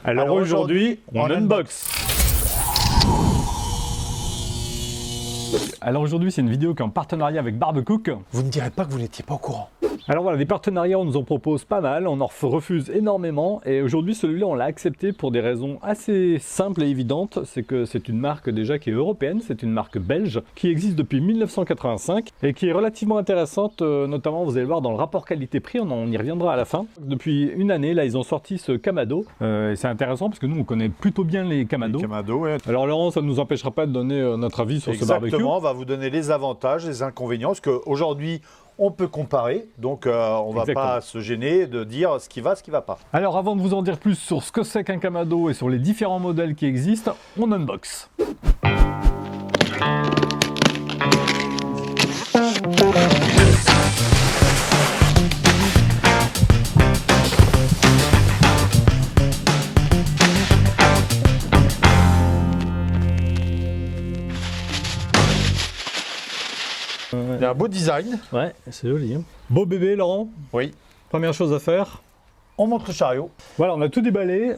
Alors aujourd'hui, on unbox. Alors aujourd'hui, c'est une vidéo qui est en partenariat avec Barbecook. Vous ne direz pas que vous n'étiez pas au courant. Alors voilà, des partenariats, on nous en propose pas mal, on en refuse énormément. Et aujourd'hui, celui-là, on l'a accepté pour des raisons assez simples et évidentes. C'est que c'est une marque déjà qui est européenne, c'est une marque belge qui existe depuis 1985 et qui est relativement intéressante, notamment, vous allez voir, dans le rapport qualité-prix, on y reviendra à la fin. Depuis une année, là, ils ont sorti ce Kamado. Et c'est intéressant parce que nous, on connaît plutôt bien les Kamado. Ouais. Alors Laurent, ça ne nous empêchera pas de donner notre avis sur ce barbecue. Exactement, on va vous donner les avantages, les inconvénients, parce qu'aujourd'hui, on peut comparer, donc on ne va pas se gêner de dire ce qui va, ce qui ne va pas. Alors avant de vous en dire plus sur ce que c'est qu'un Kamado et sur les différents modèles qui existent, on unbox. Il y a un beau design. Ouais, c'est joli. Hein. Beau bébé, Laurent. Oui. Première chose à faire. On monte le chariot. Voilà, on a tout déballé.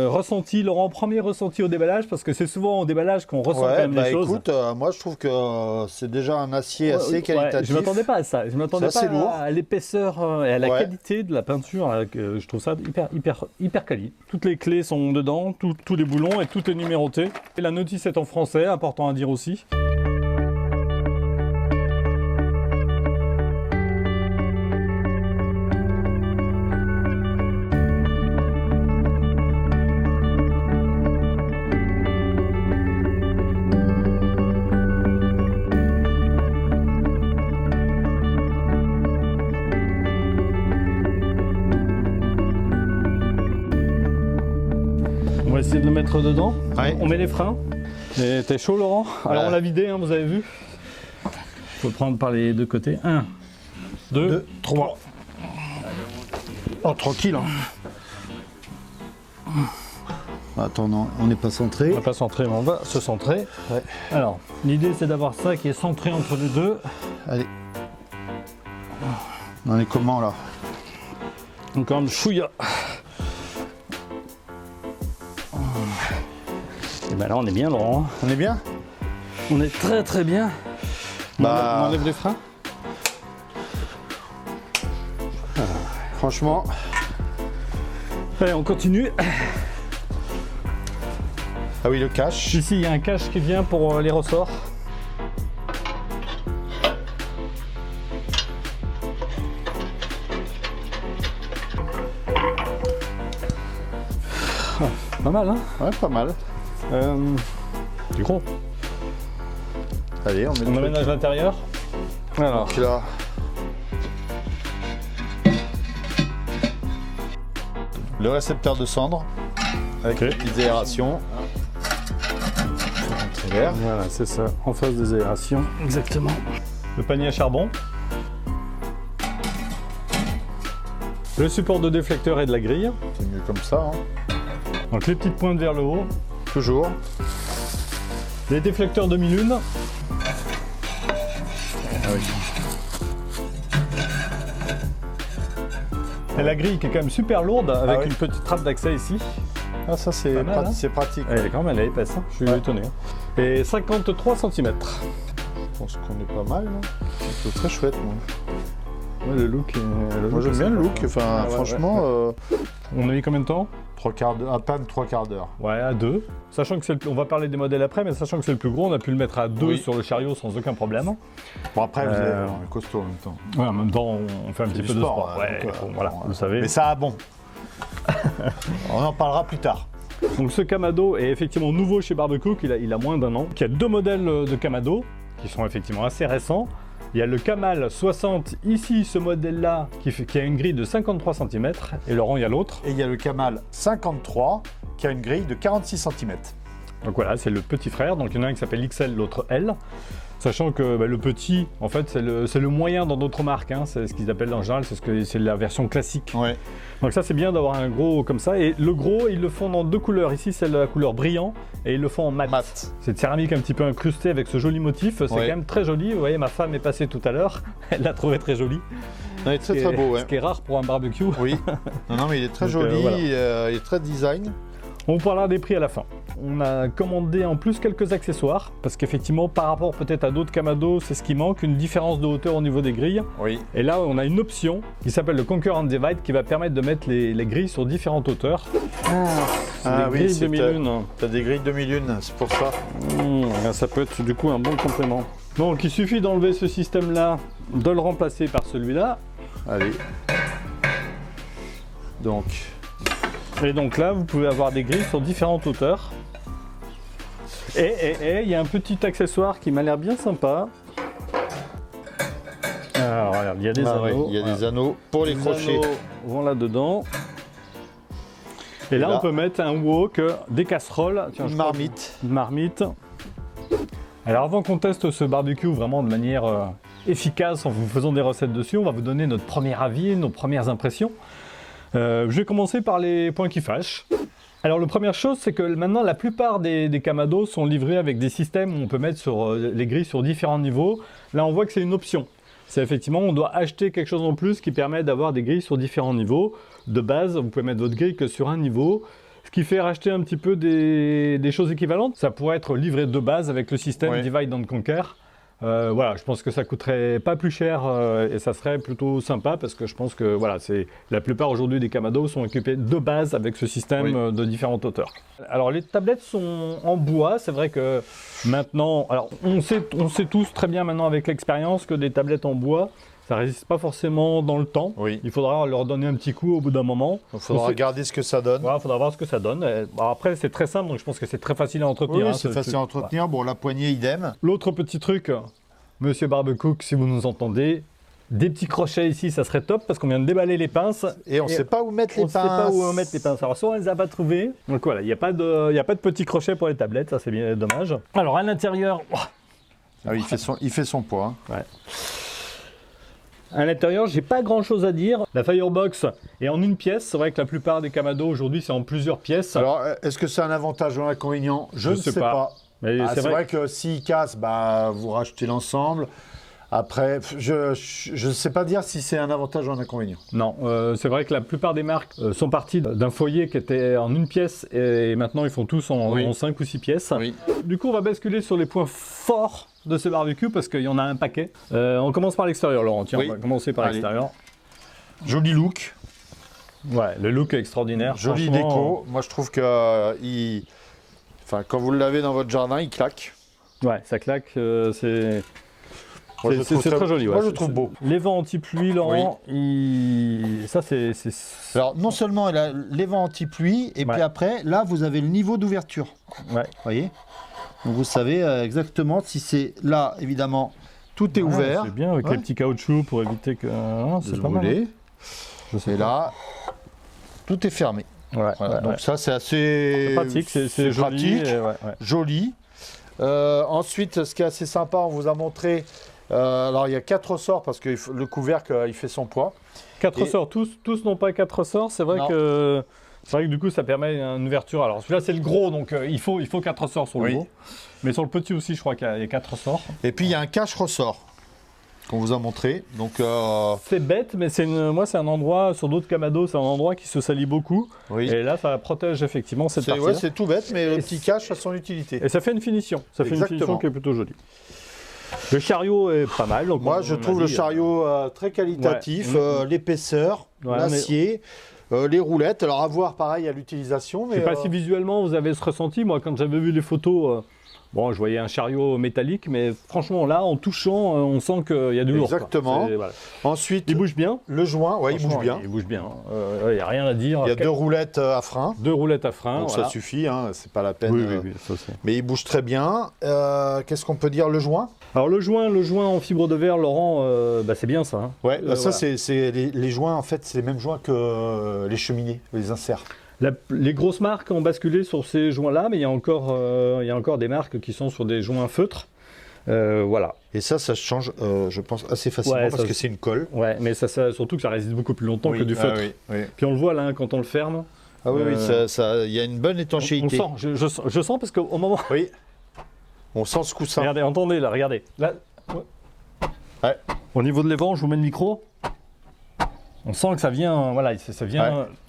Ressenti, Laurent, premier ressenti au déballage, parce que c'est souvent au déballage qu'on ressent quand même les choses. Écoute, moi je trouve que c'est déjà un acier assez qualitatif. Je ne m'attendais pas à ça. Je ne m'attendais pas à l'épaisseur et à la qualité de la peinture. Je trouve ça hyper quali. Toutes les clés sont dedans, tous les boulons et tout est numéroté. Et la notice est en français, important à dire aussi. On va essayer de le mettre dedans. Ouais. On met les freins. Et t'es chaud, Laurent? Alors on l'a vidé, hein, vous avez vu. Il faut le prendre par les deux côtés. 1, 2, 3. Oh, tranquille. Hein. Attends, non, on n'est pas centré. On n'est pas centré, mais on va se centrer. Ouais. Alors, l'idée c'est d'avoir ça qui est centré entre les deux. Allez. On est comment là? Encore une chouïa. Et ben là on est bien, Laurent. On est bien? On est très bien. On enlève les freins. Franchement. Allez, on continue. Ah oui, le cache. Ici il y a un cache qui vient pour les ressorts. Pas mal, hein? Ouais, pas mal. Du gros. Allez, on aménage l'intérieur. Alors. Donc là. Le récepteur de cendre avec les petites aérations. Voilà, c'est ça. En face des aérations. Exactement. Le panier à charbon. Le support de déflecteur et de la grille. C'est mieux comme ça. Hein. Donc les petites pointes vers le haut. Toujours. Les déflecteurs demi-lune. Ah oui. Et la grille qui est quand même super lourde avec une petite trappe d'accès ici. Ah ça c'est pratique. Elle est quand même épaisse, hein. Je suis étonné. Et 53 cm. Je pense qu'on est pas mal. C'est très chouette. Moi. Ouais, le look. Moi j'aime bien le look. Enfin, franchement. On a mis combien de temps? À peine 3/4 d'heure. Ouais, à 2. Sachant que on va parler des modèles après, mais sachant que c'est le plus gros, on a pu le mettre à 2 sur le chariot sans aucun problème. Bon après, on est costaud en même temps. Ouais, en même temps, on fait un petit peu de sport. Ouais, voilà, vous le savez. Mais ça, bon. On en parlera plus tard. Donc ce Kamado est effectivement nouveau chez Barbecook, il a moins d'1 an. Il y a 2 modèles de Kamado qui sont effectivement assez récents. Il y a le Kamal 60, ici ce modèle-là, qui a une grille de 53 cm. Et Laurent, il y a l'autre. Et il y a le Kamal 53 qui a une grille de 46 cm. Donc voilà, c'est le petit frère. Donc il y en a un qui s'appelle XL, l'autre L. Sachant que le petit, en fait, c'est le moyen dans d'autres marques. Hein. C'est ce qu'ils appellent en général, c'est la version classique. Ouais. Donc ça, c'est bien d'avoir un gros comme ça. Et le gros, ils le font dans 2 couleurs. Ici, c'est la couleur brillant et ils le font en mat. C'est de céramique un petit peu incrustée avec ce joli motif. C'est quand même très joli. Vous voyez, ma femme est passée tout à l'heure. Elle l'a trouvé très joli. Ouais, très beau. Ce qui est rare pour un barbecue. Oui. Non, mais il est très joli. Voilà. Il est très design. On parlera des prix à la fin. On a commandé en plus quelques accessoires, parce qu'effectivement, par rapport peut-être à d'autres Kamado, c'est ce qui manque, une différence de hauteur au niveau des grilles. Oui. Et là, on a une option qui s'appelle le Conquer and Divide, qui va permettre de mettre les grilles sur différentes hauteurs. Ah oui, grilles demi-lune. T'as des grilles demi-lune, c'est pour ça. Ça peut être du coup un bon complément. Donc, il suffit d'enlever ce système-là, de le remplacer par celui-là. Allez. Donc... Et donc là, vous pouvez avoir des grilles sur différentes hauteurs. Et il y a un petit accessoire qui m'a l'air bien sympa. Alors regarde, il y a des anneaux. Il y a des anneaux pour les crochets. Vont là-dedans. Et là, on peut mettre un wok, des casseroles. Tiens, une marmite. Une marmite. Alors avant qu'on teste ce barbecue vraiment de manière efficace en vous faisant des recettes dessus, on va vous donner notre premier avis, nos premières impressions. Je vais commencer par les points qui fâchent. Alors la première chose, c'est que maintenant la plupart des Kamado sont livrés avec des systèmes où on peut mettre sur, les grilles sur différents niveaux. Là on voit que c'est une option. C'est effectivement, on doit acheter quelque chose en plus qui permet d'avoir des grilles sur différents niveaux. De base, vous pouvez mettre votre grille que sur un niveau. Ce qui fait racheter un petit peu des choses équivalentes. Ça pourrait être livré de base avec le système Divide and Conquer. Voilà, je pense que ça coûterait pas plus cher et ça serait plutôt sympa parce que je pense que voilà, la plupart aujourd'hui des Kamado sont équipés de base avec ce système de différentes hauteurs. Alors les tablettes sont en bois, c'est vrai que maintenant, alors on sait tous très bien maintenant avec l'expérience que des tablettes en bois, ça résiste pas forcément dans le temps. Oui. Il faudra leur donner un petit coup au bout d'un moment. Il faudra regarder ce que ça donne. Voilà, il faudra voir ce que ça donne. Alors après, c'est très simple, donc je pense que c'est très facile à entretenir. Oui, c'est facile à entretenir. Voilà. Bon, la poignée, idem. L'autre petit truc, Monsieur Barbecook, si vous nous entendez, des petits crochets ici, ça serait top parce qu'on vient de déballer les pinces. Et on ne sait pas où mettre les pinces. On ne sait pas où mettre les pinces. Alors soit on ne les a pas trouvées. Donc voilà, il n'y a pas de petits crochets pour les tablettes, ça c'est bien dommage. Alors à l'intérieur... Ah oui, il fait son poids. Hein. Ouais. À l'intérieur, j'ai pas grand chose à dire. La Firebox est en une pièce. C'est vrai que la plupart des Kamado aujourd'hui, c'est en plusieurs pièces. Alors, est-ce que c'est un avantage ou un inconvénient? Je ne sais pas. Mais c'est vrai que s'il casse, vous rachetez l'ensemble. Après, je ne sais pas dire si c'est un avantage ou un inconvénient. Non, c'est vrai que la plupart des marques sont parties d'un foyer qui était en une pièce et maintenant ils font tous en 5 ou 6 pièces. Oui. Du coup, on va basculer sur les points forts de ce barbecue parce qu'il y en a un paquet. On commence par l'extérieur, Laurent. Tiens, on va commencer par l'extérieur. Joli look. Ouais, le look est extraordinaire. Jolie déco. Moi, je trouve que quand vous l'avez dans votre jardin, il claque. Ouais, ça claque. C'est très joli. Moi, je trouve beau. Les vents anti-pluie, Laurent, ça c'est... Alors, non seulement il a les vents anti-pluie, et puis après, là, vous avez le niveau d'ouverture. Ouais. Vous voyez? Donc, vous savez exactement si c'est là, évidemment, tout est ouvert. C'est bien, avec les petits caoutchoucs pour éviter que... c'est pas mal. Et là, tout est fermé. Donc ça, c'est assez pratique, c'est joli. Joli. Ensuite, ce qui est assez sympa, on vous a montré... alors il y a 4 ressorts parce que le couvercle il fait son poids. 4 ressorts, tous n'ont pas 4 ressorts, c'est vrai que du coup ça permet une ouverture. Alors celui-là c'est le gros donc il faut 4 ressorts sur le gros. Mais sur le petit aussi je crois qu'il y a 4 ressorts. Et puis il y a un cache-ressort qu'on vous a montré. Donc c'est bête mais moi c'est un endroit, sur d'autres Kamado c'est un endroit qui se salit beaucoup. Et là ça protège effectivement cette partie. Ouais, c'est tout bête mais le petit cache a son utilité. Et ça fait une finition, fait une finition qui est plutôt jolie. Le chariot est pas mal. Donc moi, je trouve le chariot très qualitatif. L'épaisseur, l'acier, les roulettes. Alors, à voir pareil à l'utilisation. Je ne sais pas si visuellement vous avez ce ressenti. Moi, quand j'avais vu les photos, je voyais un chariot métallique, mais franchement, là, en touchant, on sent qu'il y a du lourd. Exactement. Voilà. Ensuite, il bouge bien. Le joint, il bouge bien. Il bouge bien. Il n'y a rien à dire. Il y a 2 roulettes à frein. 2 roulettes à frein. Donc ça suffit, c'est pas la peine. Oui, ça, mais il bouge très bien. Qu'est-ce qu'on peut dire, le joint? Alors le joint en fibre de verre, Laurent, c'est bien ça. Hein. Ouais, ça c'est les joints en fait, c'est les mêmes joints que les cheminées, les inserts. Les grosses marques ont basculé sur ces joints-là, mais il y a encore des marques qui sont sur des joints feutres. Voilà. Et ça se change, je pense, assez facilement parce que c'est une colle. Ouais, mais surtout que ça résiste beaucoup plus longtemps que du feutre. Puis on le voit là, quand on le ferme. Ah oui, il y a une bonne étanchéité. On sent, je sens parce qu'au moment... Oui. On sent ce coussin. Regardez, entendez là, regardez. Là, au niveau de l'évent, je vous mets le micro. On sent que ça vient,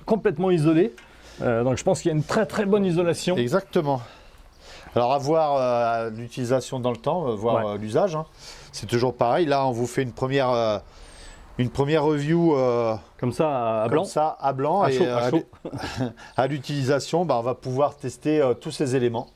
complètement isolé. Donc je pense qu'il y a une très très bonne isolation. Exactement. Alors à voir l'utilisation dans le temps, voir l'usage. Hein. C'est toujours pareil. Là, on vous fait une première review Comme ça à blanc. Comme ça, à blanc. À et chaud, à chaud. à l'utilisation, on va pouvoir tester tous ces éléments.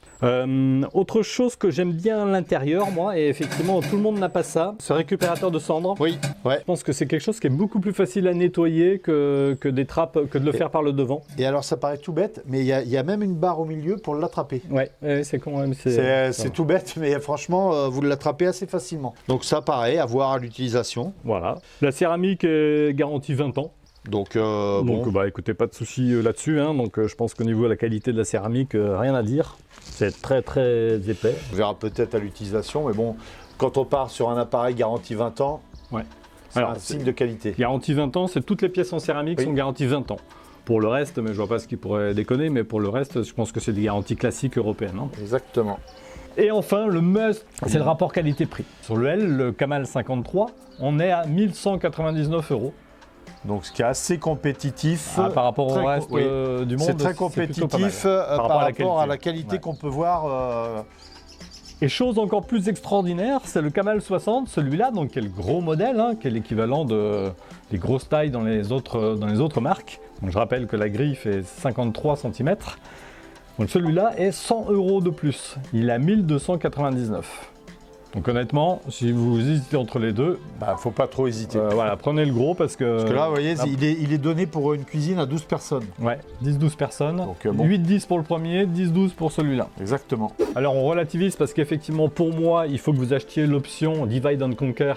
Autre chose que j'aime bien à l'intérieur, moi, et effectivement tout le monde n'a pas ça, ce récupérateur de cendres. Oui, ouais. Je pense que c'est quelque chose qui est beaucoup plus facile à nettoyer que des trappes, que de le faire par le devant. Et alors ça paraît tout bête, mais il y a même une barre au milieu pour l'attraper. Ouais, c'est quand même... C'est tout bête, mais franchement, vous l'attrapez assez facilement. Donc ça, pareil, à voir à l'utilisation. Voilà. La céramique est garantie 20 ans. Donc, Donc écoutez, pas de souci là-dessus. Hein. Donc je pense qu'au niveau de la qualité de la céramique, rien à dire. C'est très très épais. On verra peut-être à l'utilisation, mais bon, quand on part sur un appareil garanti 20 ans, c'est un signe de qualité. Garantie 20 ans, c'est toutes les pièces en céramique sont garanties 20 ans. Pour le reste, mais je vois pas ce qui pourrait déconner, mais pour le reste, je pense que c'est des garanties classiques européennes. Hein. Exactement. Et enfin, le must, c'est le rapport qualité-prix. Sur le L, le Kamal 53, on est à 1199 €. Donc ce qui est assez compétitif par rapport au reste du monde. C'est très compétitif par rapport à la qualité qu'on peut voir. Et chose encore plus extraordinaire, c'est le Kamal 60, celui-là, donc qui est le gros modèle, hein, qui est l'équivalent des grosses tailles dans les autres marques. Donc je rappelle que la grille fait 53 cm. Donc celui-là est 100 € de plus. Il est à 1299. Donc honnêtement, si vous hésitez entre les deux, faut pas trop hésiter. Voilà, prenez le gros parce que là, vous voyez, il est donné pour une cuisine à 12 personnes. Ouais, 10-12 personnes. Donc, 8-10 pour le premier, 10-12 pour celui-là. Exactement. Alors on relativise parce qu'effectivement, pour moi, il faut que vous achetiez l'option Divide and Conquer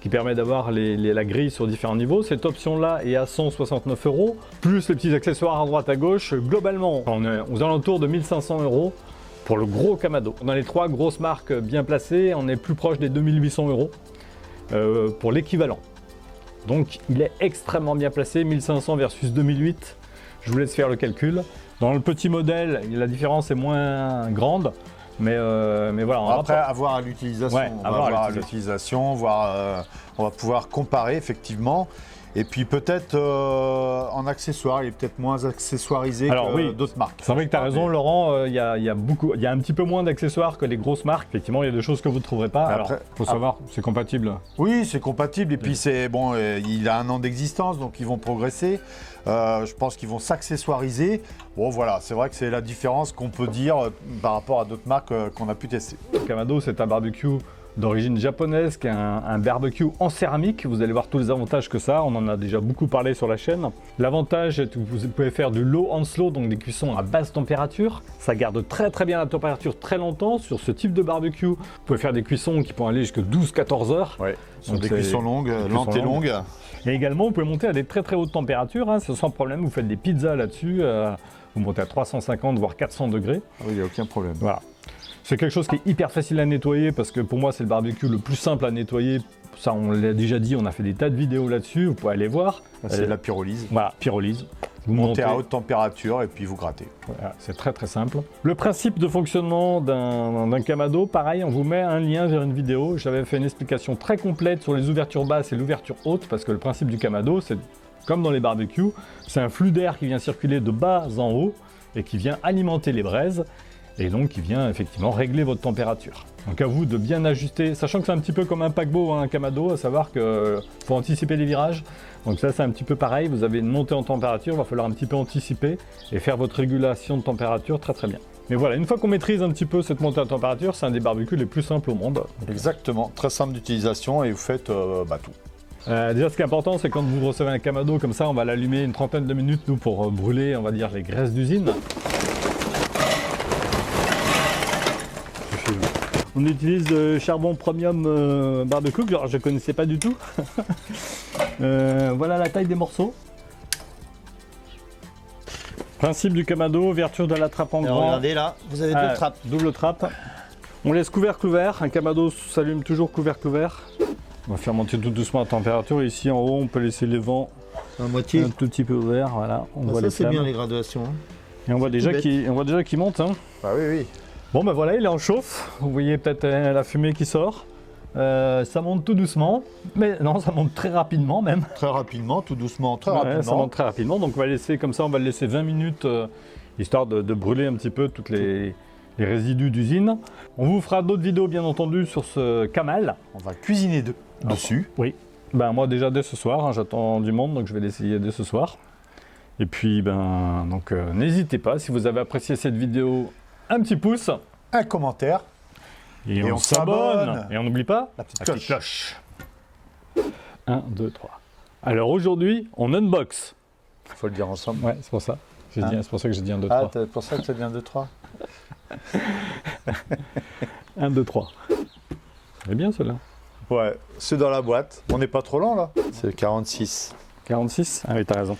qui permet d'avoir la grille sur différents niveaux. Cette option-là est à 169 €, plus les petits accessoires à droite à gauche. Globalement, on est aux alentours de 1500 €. Pour le gros Kamado. Dans les trois grosses marques bien placées, on est plus proche des 2800 € pour l'équivalent. Donc il est extrêmement bien placé, 1500 versus 2008. Je vous laisse faire le calcul. Dans le petit modèle, la différence est moins grande. Mais voilà. Après, avoir à l'utilisation. Ouais, on va voir à l'utilisation, on va pouvoir comparer effectivement. Et puis peut-être en accessoires, il est peut-être moins accessoirisé que d'autres marques. C'est vrai que tu as raison, Laurent, il y a un petit peu moins d'accessoires que les grosses marques. Effectivement, il y a des choses que vous ne trouverez pas. Alors, il faut savoir, c'est compatible. Oui, c'est compatible. Et puis, il a 1 an d'existence, donc ils vont progresser. Je pense qu'ils vont s'accessoiriser. Bon, voilà, c'est vrai que c'est la différence qu'on peut dire par rapport à d'autres marques qu'on a pu tester. Kamado, c'est un barbecue d'origine japonaise, qui est un barbecue en céramique. Vous allez voir tous les avantages que ça. On en a déjà beaucoup parlé sur la chaîne. L'avantage est que vous pouvez faire du low and slow, donc des cuissons à basse température. Ça garde très très bien la température très longtemps. Sur ce type de barbecue, vous pouvez faire des cuissons qui peuvent aller jusqu'à 12-14 heures. Ouais, sur des cuissons longues, lentes et longues. Et également, vous pouvez monter à des très très hautes températures. Hein, sans problème, vous faites des pizzas là-dessus. Vous montez à 350 voire 400 degrés. Oui, il n'y a aucun problème. Voilà. C'est quelque chose qui est hyper facile à nettoyer parce que pour moi c'est le barbecue le plus simple à nettoyer. Ça on l'a déjà dit, on a fait des tas de vidéos là-dessus, vous pouvez aller voir. C'est la pyrolyse. Voilà, pyrolyse. Vous montez à haute température et puis vous grattez. Voilà, c'est très très simple. Le principe de fonctionnement d'un Kamado, pareil, on vous met un lien vers une vidéo. J'avais fait une explication très complète sur les ouvertures basses et l'ouverture haute parce que le principe du Kamado, c'est comme dans les barbecues, c'est un flux d'air qui vient circuler de bas en haut et qui vient alimenter les braises. Et donc qui vient effectivement régler votre température. Donc à vous de bien ajuster, sachant que c'est un petit peu comme un paquebot, un Kamado, à savoir qu'il faut anticiper les virages. Donc ça c'est un petit peu pareil, vous avez une montée en température, il va falloir un petit peu anticiper et faire votre régulation de température très très bien. Mais voilà, une fois qu'on maîtrise un petit peu cette montée en température, c'est un des barbecues les plus simples au monde. Exactement, très simple d'utilisation et vous faites tout. Déjà ce qui est important c'est quand vous recevez un Kamado comme ça, on va l'allumer une trentaine de minutes nous pour brûler on va dire les graisses d'usine. On utilise le charbon premium barbecue, alors je ne connaissais pas du tout. Voilà la taille des morceaux. Principe du Kamado, ouverture de la trappe en grand. Regardez là, vous avez deux trappes. Double trappe. On laisse couvercle ouvert, un Kamado s'allume toujours couvercle ouvert. On va faire monter tout doucement la température. Ici en haut, on peut laisser les vents à moitié. Un tout petit peu ouvert, voilà. On voit les c'est bien les graduations. Hein. Et on voit déjà qu'il monte. Hein. Ah oui, oui. Bon ben voilà, il est en chauffe. Vous voyez peut-être la fumée qui sort. Ça monte tout doucement, mais non, ça monte très rapidement même. Très rapidement, tout doucement, très Ouais, rapidement. ça monte très rapidement, donc on va laisser comme ça, on va le laisser 20 minutes, histoire de brûler un petit peu toutes les résidus d'usine. On vous fera d'autres vidéos bien entendu sur ce Camel. On va cuisiner dessus. Oui, ben moi déjà dès ce soir, hein, j'attends du monde, donc je vais l'essayer dès ce soir. Et puis donc n'hésitez pas, si vous avez apprécié cette vidéo, un petit pouce. Un commentaire. Et on s'abonne. Et on n'oublie pas La petite cloche. 1, 2, 3. Alors aujourd'hui, on unbox. Il faut le dire ensemble. Ouais, c'est pour ça. C'est pour ça que j'ai dit 1, 2, Ah, 3. c'est pour ça que tu as dit 1, 2, 3. 1, 2, 3. C'est bien cela. Ouais, c'est dans la boîte. On n'est pas trop lent là. C'est 46. 46 ? Ah oui, t'as raison.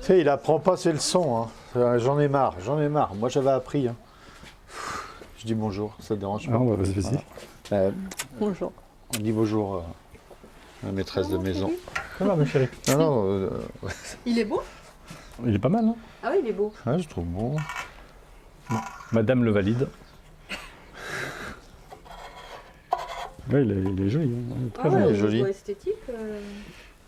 Tu sais, il apprend pas ses leçons. Hein. J'en ai marre. Moi, j'avais appris. Hein. Je dis bonjour, ça te dérange pas. Ah, bah, vas-y. Voilà. Bonjour. On dit bonjour à la maîtresse de maison. Comment, ma chérie ? Non, Il est beau? Il est pas mal, hein ? Ah oui, il est beau. ouais, je trouve bon. Madame le valide. Ouais, il est joli. Hein. Très Ah joli. ouais, joli. au niveau esthétique.